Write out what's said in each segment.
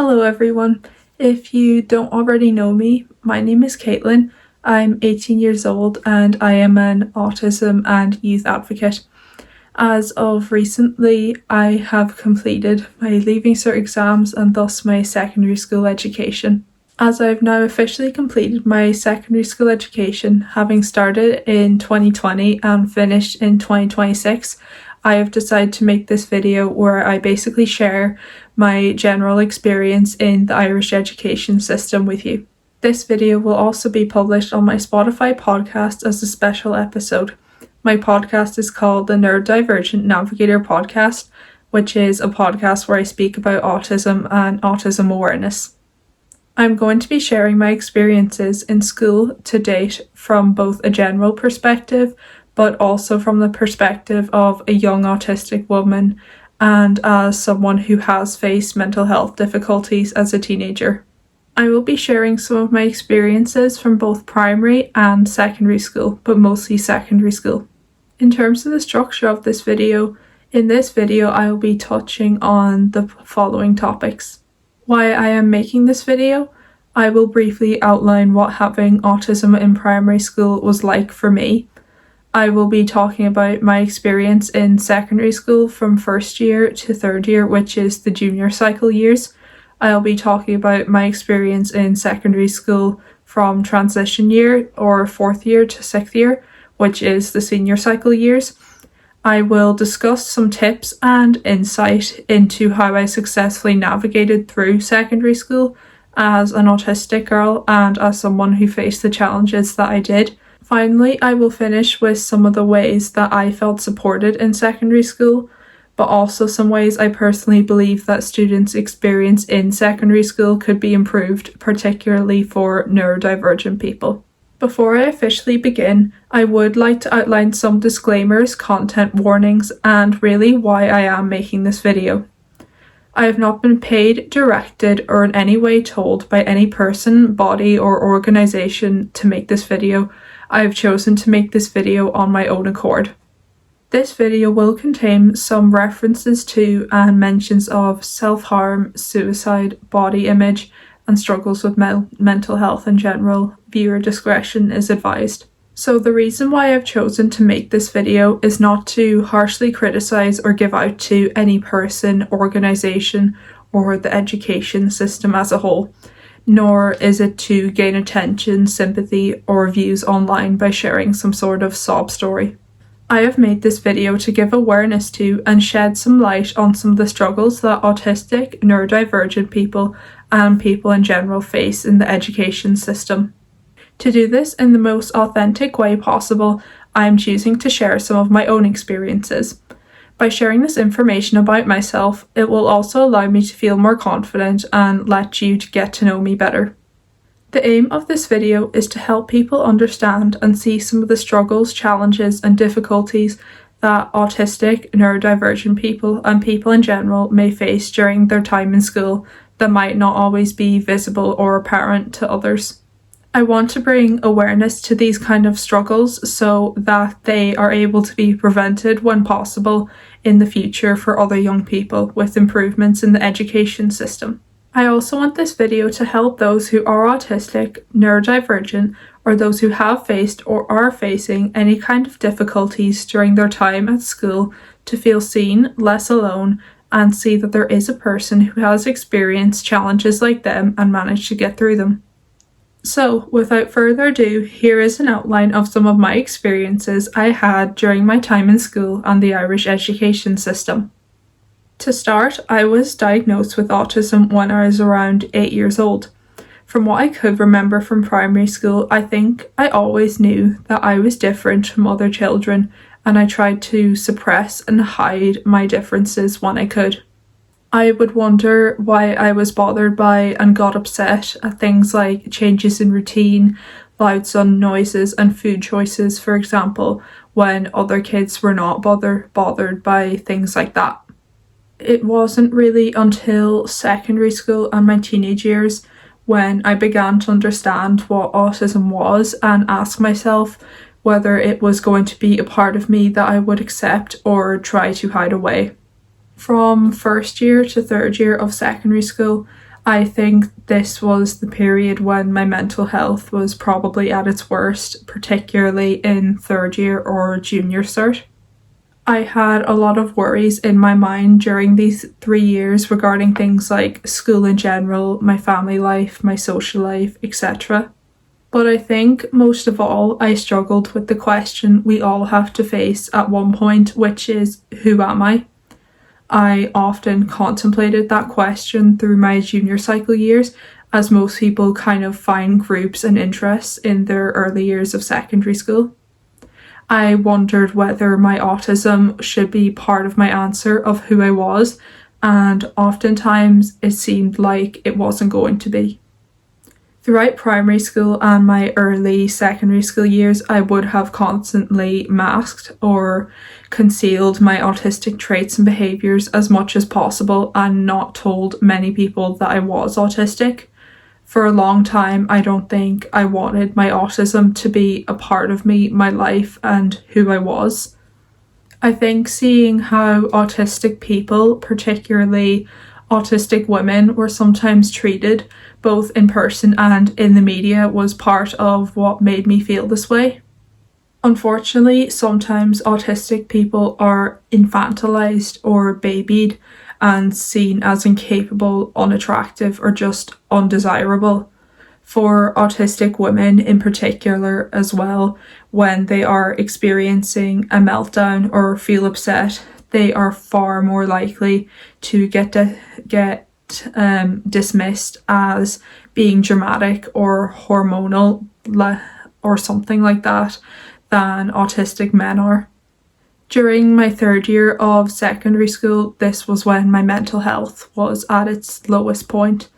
Hello everyone. If you don't already know me, my name is Caitlin. I'm 18 years old and I am an autism and youth advocate. As of recently, I have completed my Leaving Cert exams and thus my secondary school education. As I've now officially completed my secondary school education, having started in 2020 and finished in 2026, I have decided to make this video where I basically share my general experience in the Irish education system with you. This video will also be published on my Spotify podcast as a special episode. My podcast is called the Neurodivergent Navigator podcast, which is a podcast where I speak about autism and autism awareness. I'm going to be sharing my experiences in school to date from both a general perspective, but also from the perspective of a young autistic woman and as someone who has faced mental health difficulties as a teenager. I will be sharing some of my experiences from both primary and secondary school, but mostly secondary school. In terms of the structure of this video, in this video I will be touching on the following topics. Why I am making this video, I will briefly outline what having autism in primary school was like for me. I will be talking about my experience in secondary school from first year to third year, which is the junior cycle years. I'll be talking about my experience in secondary school from transition year or fourth year to sixth year, which is the senior cycle years. I will discuss some tips and insight into how I successfully navigated through secondary school as an autistic girl and as someone who faced the challenges that I did. Finally, I will finish with some of the ways that I felt supported in secondary school, but also some ways I personally believe that students' experience in secondary school could be improved, particularly for neurodivergent people. Before I officially begin, I would like to outline some disclaimers, content warnings, and really why I am making this video. I have not been paid, directed, or in any way told by any person, body, or organisation to make this video. I have chosen to make this video on my own accord. This video will contain some references to and mentions of self-harm, suicide, body image, and struggles with mental health in general. Viewer discretion is advised. So the reason why I've chosen to make this video is not to harshly criticise or give out to any person, organisation, or the education system as a whole, nor is it to gain attention, sympathy, or views online by sharing some sort of sob story. I have made this video to give awareness to and shed some light on some of the struggles that autistic, neurodivergent people and people in general face in the education system. To do this in the most authentic way possible, I am choosing to share some of my own experiences. By sharing this information about myself, it will also allow me to feel more confident and let you to get to know me better. The aim of this video is to help people understand and see some of the struggles, challenges, and difficulties that autistic, neurodivergent people and people in general may face during their time in school that might not always be visible or apparent to others. I want to bring awareness to these kind of struggles so that they are able to be prevented when possible in the future for other young people with improvements in the education system. I also want this video to help those who are autistic, neurodivergent, or those who have faced or are facing any kind of difficulties during their time at school to feel seen, less alone, and see that there is a person who has experienced challenges like them and managed to get through them. So, without further ado, here is an outline of some of my experiences I had during my time in school and the Irish education system. To start, I was diagnosed with autism when I was around 8 years old. From what I could remember from primary school, I think I always knew that I was different from other children, and I tried to suppress and hide my differences when I could. I would wonder why I was bothered by and got upset at things like changes in routine, loud sudden noises, and food choices, for example, when other kids were not bothered by things like that. It wasn't really until secondary school and my teenage years when I began to understand what autism was and ask myself whether it was going to be a part of me that I would accept or try to hide away. From first year to third year of secondary school, I think this was the period when my mental health was probably at its worst, particularly in third year or junior cert. I had a lot of worries in my mind during these 3 years regarding things like school in general, my family life, my social life, etc. But I think most of all, I struggled with the question we all have to face at one point, which is, who am I? I often contemplated that question through my junior cycle years, as most people kind of find groups and interests in their early years of secondary school. I wondered whether my autism should be part of my answer of who I was, and oftentimes it seemed like it wasn't going to be. Throughout primary school and my early secondary school years, I would have constantly masked or concealed my autistic traits and behaviours as much as possible and not told many people that I was autistic. For a long time, I don't think I wanted my autism to be a part of me, my life, and who I was. I think seeing how autistic people, particularly autistic women, were sometimes treated, both in person and in the media, was part of what made me feel this way. Unfortunately, sometimes autistic people are infantilized or babied and seen as incapable, unattractive, or just undesirable. For autistic women in particular as well, when they are experiencing a meltdown or feel upset, they are far more likely to get dismissed as being dramatic or hormonal or something like that than autistic men are. During my third year of secondary school, this was when my mental health was at its lowest point.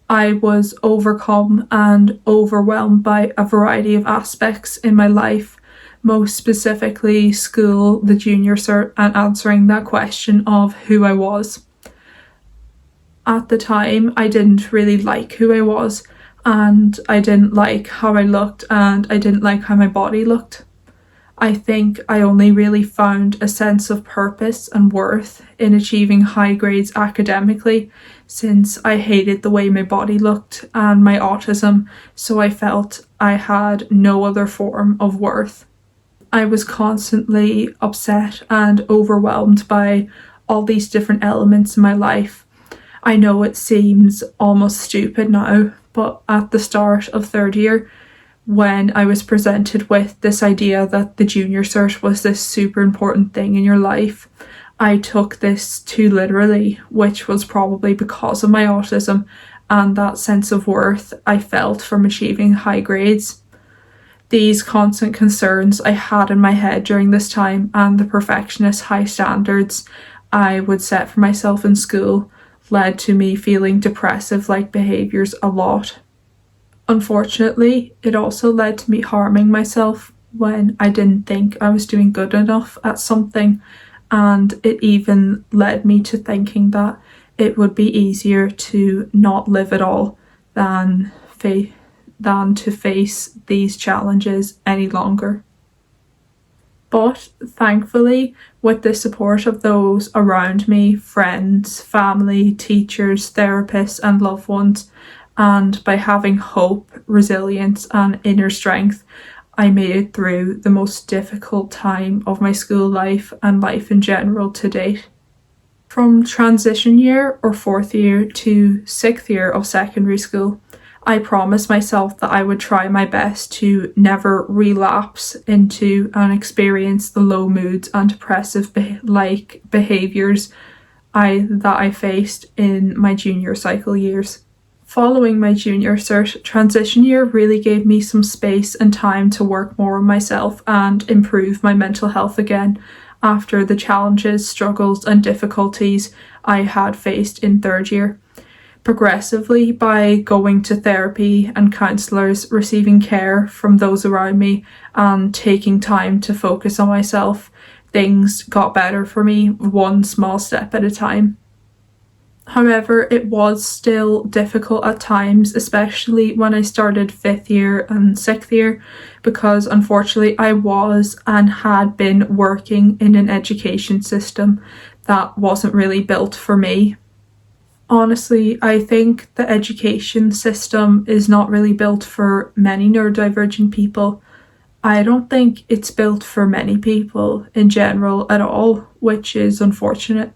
I was overcome and overwhelmed by a variety of aspects in my life, most specifically school, the junior cert, and answering that question of who I was. At the time, I didn't really like who I was, and I didn't like how I looked, and I didn't like how my body looked. I think I only really found a sense of purpose and worth in achieving high grades academically, since I hated the way my body looked and my autism, so I felt I had no other form of worth. I was constantly upset and overwhelmed by all these different elements in my life. I know it seems almost stupid now, but at the start of third year, when I was presented with this idea that the junior cert was this super important thing in your life, I took this too literally, which was probably because of my autism and that sense of worth I felt from achieving high grades. These constant concerns I had in my head during this time and the perfectionist high standards I would set for myself in school led to me feeling depressive-like behaviours a lot. Unfortunately, it also led to me harming myself when I didn't think I was doing good enough at something, and it even led me to thinking that it would be easier to not live at all than to face these challenges any longer. But thankfully, with the support of those around me, friends, family, teachers, therapists, and loved ones, and by having hope, resilience, and inner strength, I made it through the most difficult time of my school life and life in general to date. From transition year or fourth year to sixth year of secondary school, I promised myself that I would try my best to never relapse into and experience the low moods and depressive behaviours that I faced in my junior cycle years. Following my junior cert, transition year really gave me some space and time to work more on myself and improve my mental health again after the challenges, struggles, and difficulties I had faced in third year. Progressively, by going to therapy and counsellors, receiving care from those around me, and taking time to focus on myself, things got better for me, one small step at a time. However, it was still difficult at times, especially when I started fifth year and sixth year, because unfortunately I was and had been working in an education system that wasn't really built for me. Honestly, I think the education system is not really built for many neurodivergent people. I don't think it's built for many people in general at all, which is unfortunate.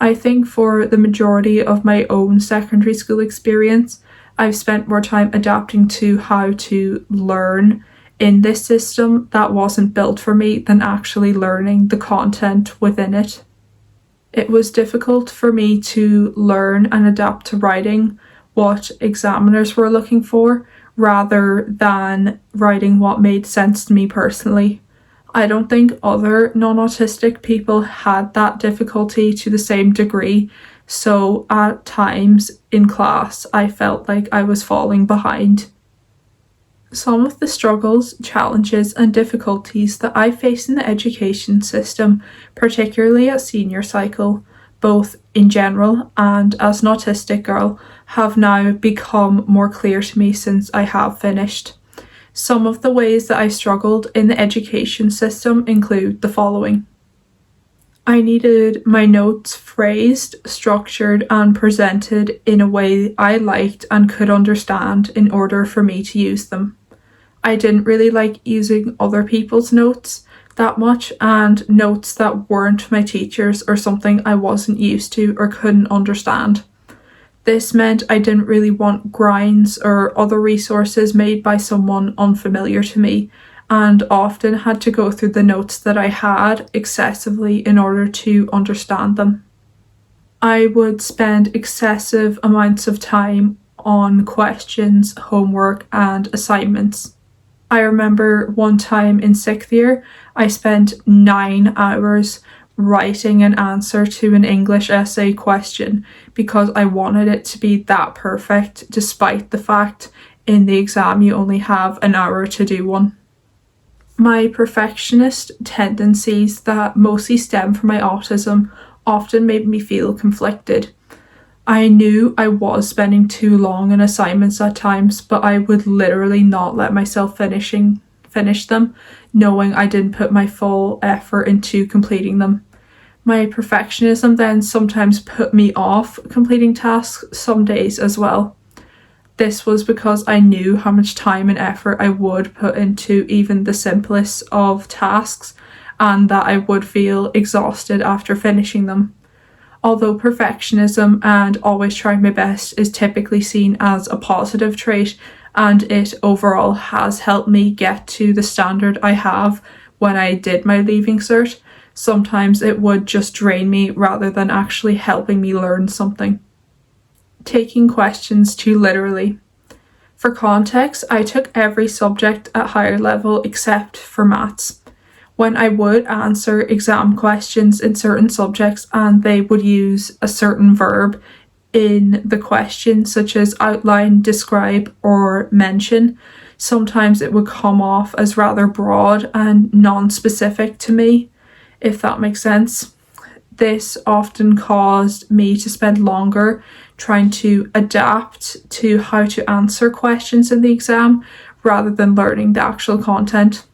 I think for the majority of my own secondary school experience, I've spent more time adapting to how to learn in this system that wasn't built for me than actually learning the content within it. It was difficult for me to learn and adapt to writing what examiners were looking for rather than writing what made sense to me personally. I don't think other non-autistic people had that difficulty to the same degree, so at times in class I felt like I was falling behind. Some of the struggles, challenges and difficulties that I face in the education system, particularly at senior cycle, both in general and as an autistic girl, have now become more clear to me since I have finished. Some of the ways that I struggled in the education system include the following. I needed my notes phrased, structured, and presented in a way I liked and could understand in order for me to use them. I didn't really like using other people's notes that much, and notes that weren't my teacher's or something I wasn't used to or couldn't understand. This meant I didn't really want grinds or other resources made by someone unfamiliar to me, and often had to go through the notes that I had excessively in order to understand them. I would spend excessive amounts of time on questions, homework, and assignments. I remember one time in 6th year, I spent 9 hours writing an answer to an English essay question because I wanted it to be that perfect, despite the fact in the exam you only have an hour to do one. My perfectionist tendencies that mostly stem from my autism often made me feel conflicted. I knew I was spending too long on assignments at times, but I would literally not let myself finish them, knowing I didn't put my full effort into completing them. My perfectionism then sometimes put me off completing tasks some days as well. This was because I knew how much time and effort I would put into even the simplest of tasks, and that I would feel exhausted after finishing them. Although perfectionism and always trying my best is typically seen as a positive trait, and it overall has helped me get to the standard I have when I did my Leaving Cert, sometimes it would just drain me rather than actually helping me learn something. Taking questions too literally. For context, I took every subject at higher level except for maths. When I would answer exam questions in certain subjects and they would use a certain verb in the question, such as outline, describe, or mention, sometimes it would come off as rather broad and non-specific to me, if that makes sense. This often caused me to spend longer trying to adapt to how to answer questions in the exam rather than learning the actual content.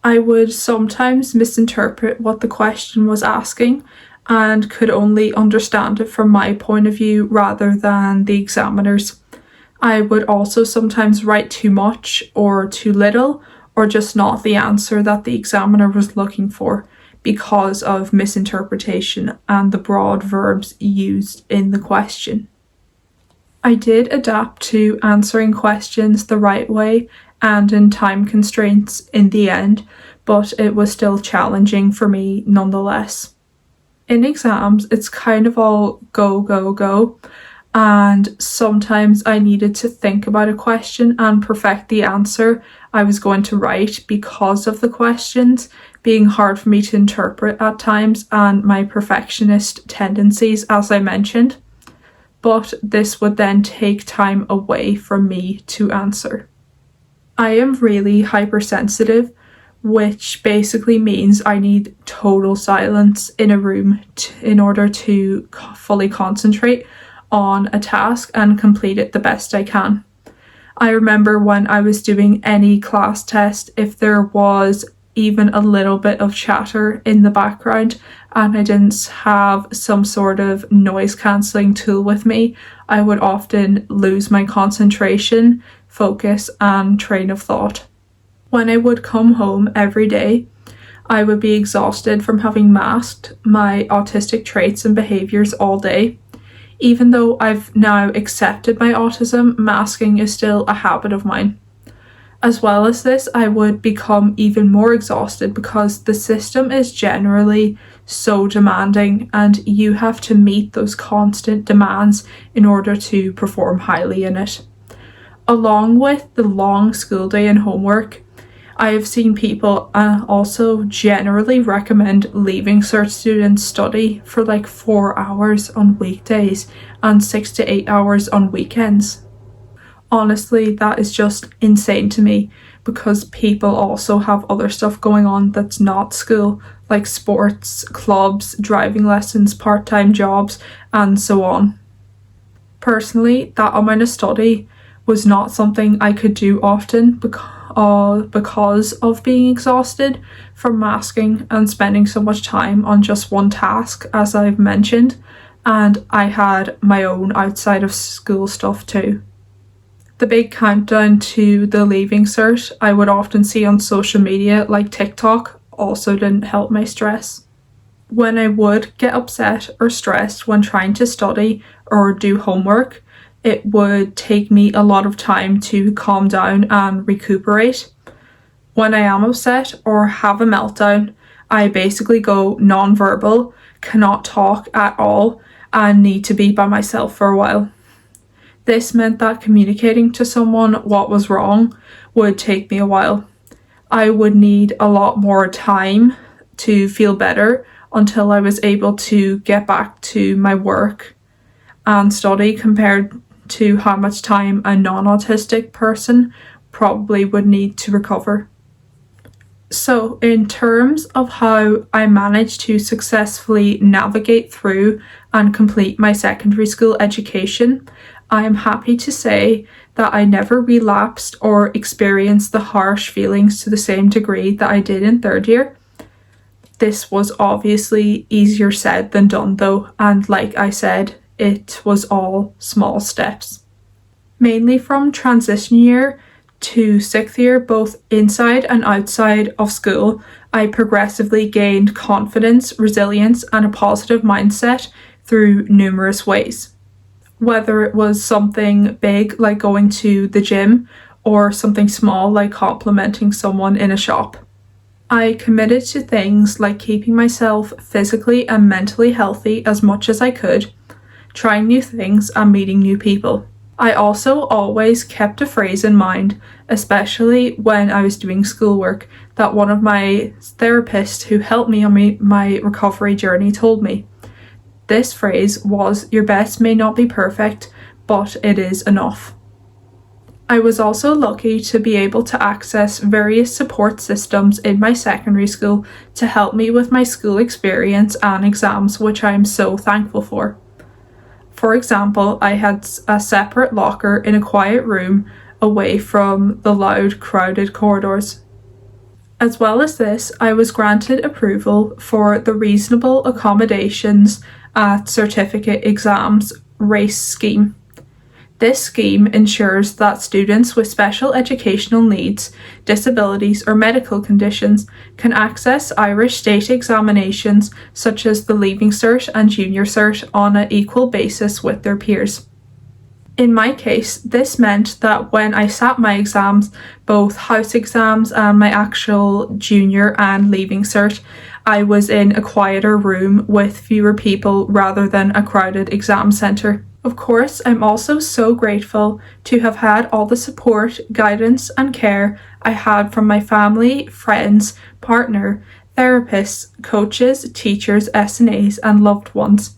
I would sometimes misinterpret what the question was asking and could only understand it from my point of view rather than the examiner's. I would also sometimes write too much or too little, or just not the answer that the examiner was looking for because of misinterpretation and the broad verbs used in the question. I did adapt to answering questions the right way and in time constraints in the end, but it was still challenging for me nonetheless. In exams, it's kind of all go, go, go, and sometimes I needed to think about a question and perfect the answer I was going to write because of the questions being hard for me to interpret at times and my perfectionist tendencies, as I mentioned. But this would then take time away from me to answer. I am really hypersensitive, which basically means I need total silence in a room in order to fully concentrate on a task and complete it the best I can. I remember when I was doing any class test, if there was even a little bit of chatter in the background, and I didn't have some sort of noise cancelling tool with me, I would often lose my concentration, focus, and train of thought. When I would come home every day, I would be exhausted from having masked my autistic traits and behaviours all day. Even though I've now accepted my autism, masking is still a habit of mine. As well as this, I would become even more exhausted because the system is generally so demanding and you have to meet those constant demands in order to perform highly in it. Along with the long school day and homework, I have seen people also generally recommend Leaving Cert students study for like 4 hours on weekdays and 6 to 8 hours on weekends. Honestly, that is just insane to me because people also have other stuff going on that's not school, like sports, clubs, driving lessons, part-time jobs, and so on. Personally, that amount of study was not something I could do often because of being exhausted from masking and spending so much time on just one task, as I've mentioned, and I had my own outside of school stuff too. The big countdown to the Leaving Cert I would often see on social media like TikTok also didn't help my stress. When I would get upset or stressed when trying to study or do homework, it would take me a lot of time to calm down and recuperate. When I am upset or have a meltdown, I basically go non-verbal, cannot talk at all, and need to be by myself for a while. This meant that communicating to someone what was wrong would take me a while. I would need a lot more time to feel better until I was able to get back to my work and study compared to how much time a non-autistic person probably would need to recover. So in terms of how I managed to successfully navigate through and complete my secondary school education, I am happy to say that I never relapsed or experienced the harsh feelings to the same degree that I did in third year. This was obviously easier said than done though, and like I said, it was all small steps. Mainly from transition year to sixth year, both inside and outside of school, I progressively gained confidence, resilience, and a positive mindset through numerous ways. Whether it was something big like going to the gym or something small like complimenting someone in a shop. I committed to things like keeping myself physically and mentally healthy as much as I could, trying new things and meeting new people. I also always kept a phrase in mind, especially when I was doing schoolwork, that one of my therapists who helped me on my recovery journey told me. This phrase was, "Your best may not be perfect, but it is enough." I was also lucky to be able to access various support systems in my secondary school to help me with my school experience and exams, which I am so thankful for. For example, I had a separate locker in a quiet room away from the loud, crowded corridors. As well as this, I was granted approval for the reasonable accommodations at certificate exams race scheme. This scheme ensures that students with special educational needs, disabilities, or medical conditions can access Irish state examinations such as the Leaving Cert and Junior Cert on an equal basis with their peers. In my case, this meant that when I sat my exams, both house exams and my actual junior and Leaving Cert, I was in a quieter room with fewer people rather than a crowded exam centre. Of course, I'm also so grateful to have had all the support, guidance and care I had from my family, friends, partner, therapists, coaches, teachers, SNAs and loved ones.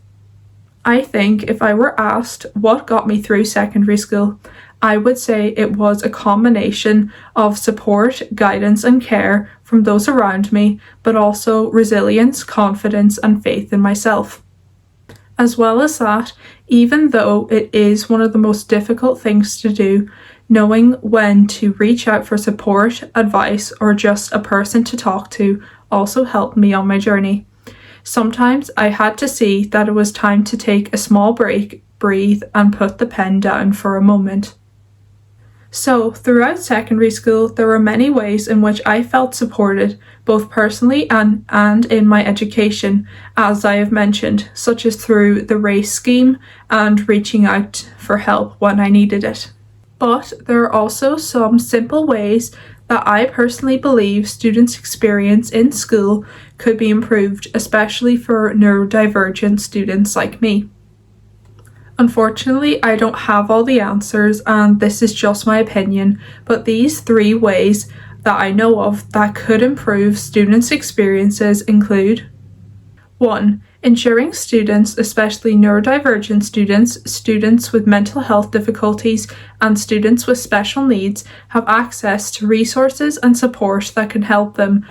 I think if I were asked what got me through secondary school, I would say it was a combination of support, guidance and care from those around me, but also resilience, confidence and faith in myself. As well as that, even though it is one of the most difficult things to do, knowing when to reach out for support, advice or just a person to talk to also helped me on my journey. Sometimes I had to see that it was time to take a small break, breathe, and put the pen down for a moment. So, throughout secondary school, there were many ways in which I felt supported, both personally and in my education, as I have mentioned, such as through the race scheme and reaching out for help when I needed it. But there are also some simple ways that I personally believe students' experience in school could be improved, especially for neurodivergent students like me. Unfortunately, I don't have all the answers, and this is just my opinion, but these 3 ways that I know of that could improve students' experiences include: 1. Ensuring students, especially neurodivergent students, students with mental health difficulties, and students with special needs have access to resources and support that can help them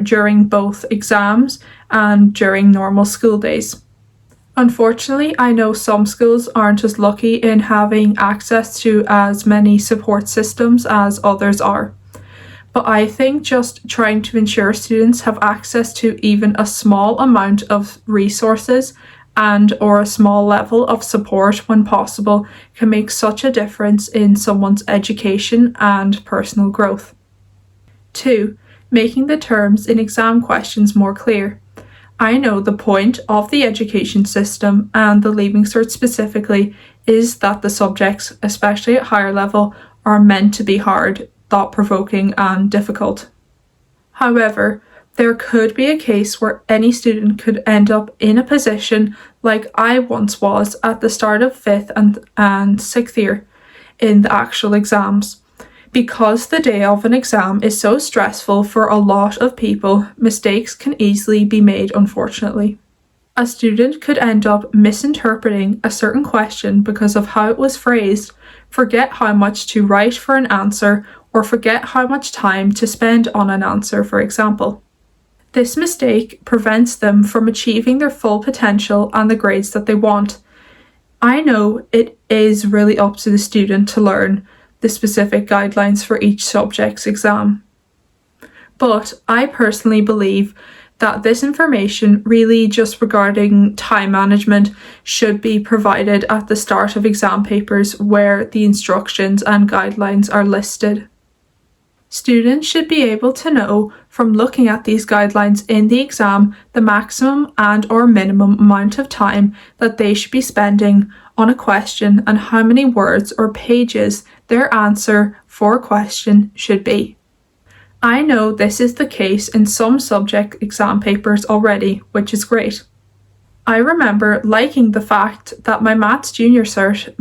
during both exams and during normal school days. Unfortunately, I know some schools aren't as lucky in having access to as many support systems as others are. But I think just trying to ensure students have access to even a small amount of resources and/or a small level of support when possible can make such a difference in someone's education and personal growth. 2. Making the terms in exam questions more clear. I know the point of the education system and the Leaving Cert specifically is that the subjects, especially at higher level, are meant to be hard, thought-provoking and difficult. However, there could be a case where any student could end up in a position like I once was at the start of 5th and 6th year in the actual exams. Because the day of an exam is so stressful for a lot of people, mistakes can easily be made, unfortunately. A student could end up misinterpreting a certain question because of how it was phrased, forget how much to write for an answer, or forget how much time to spend on an answer, for example. This mistake prevents them from achieving their full potential and the grades that they want. I know it is really up to the student to learn the specific guidelines for each subject's exam. But I personally believe that this information, really just regarding time management, should be provided at the start of exam papers where the instructions and guidelines are listed. Students should be able to know from looking at these guidelines in the exam the maximum and/or minimum amount of time that they should be spending on a question and how many words or pages their answer for a question should be. I know this is the case in some subject exam papers already, which is great. I remember liking the fact that my Maths Junior Cert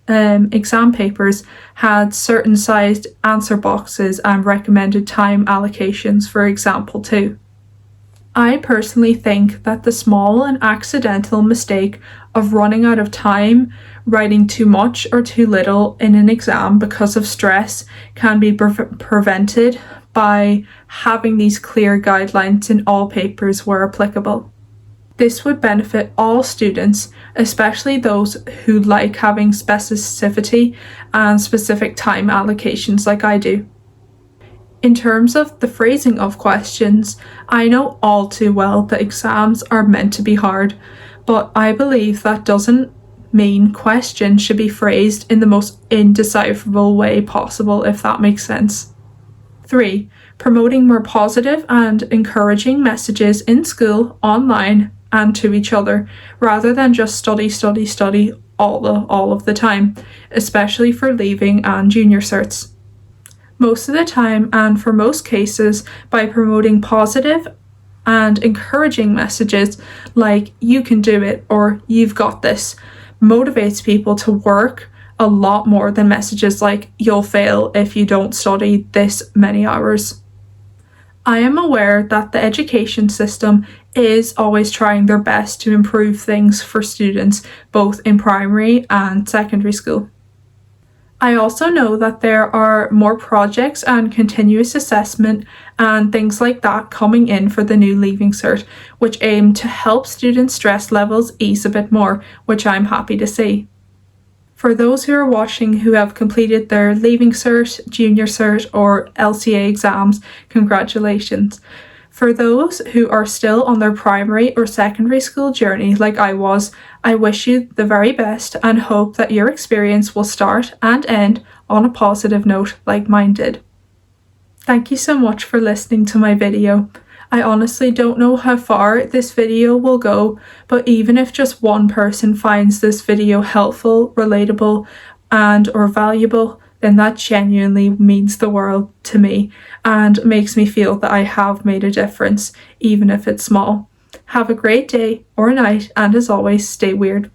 exam papers had certain sized answer boxes and recommended time allocations for example 2. I personally think that the small and accidental mistake of running out of time, writing too much or too little in an exam because of stress can be prevented by having these clear guidelines in all papers where applicable. This would benefit all students, especially those who like having specificity and specific time allocations like I do. In terms of the phrasing of questions, I know all too well that exams are meant to be hard, but I believe that doesn't mean questions should be phrased in the most indecipherable way possible, if that makes sense. 3. Promoting more positive and encouraging messages in school, online, and to each other, rather than just study all of the time, especially for leaving and junior certs. Most of the time, and for most cases, by promoting positive and encouraging messages like "you can do it" or "you've got this," motivates people to work a lot more than messages like "you'll fail if you don't study this many hours." I am aware that the education system is always trying their best to improve things for students, both in primary and secondary school. I also know that there are more projects and continuous assessment and things like that coming in for the new Leaving Cert, which aim to help students' stress levels ease a bit more, which I'm happy to see. For those who are watching who have completed their Leaving Cert, Junior Cert or LCA exams, congratulations. For those who are still on their primary or secondary school journey like I was, I wish you the very best and hope that your experience will start and end on a positive note like mine did. Thank you so much for listening to my video. I honestly don't know how far this video will go, but even if just one person finds this video helpful, relatable, and or valuable, then that genuinely means the world to me and makes me feel that I have made a difference, even if it's small. Have a great day or night, and as always, stay weird.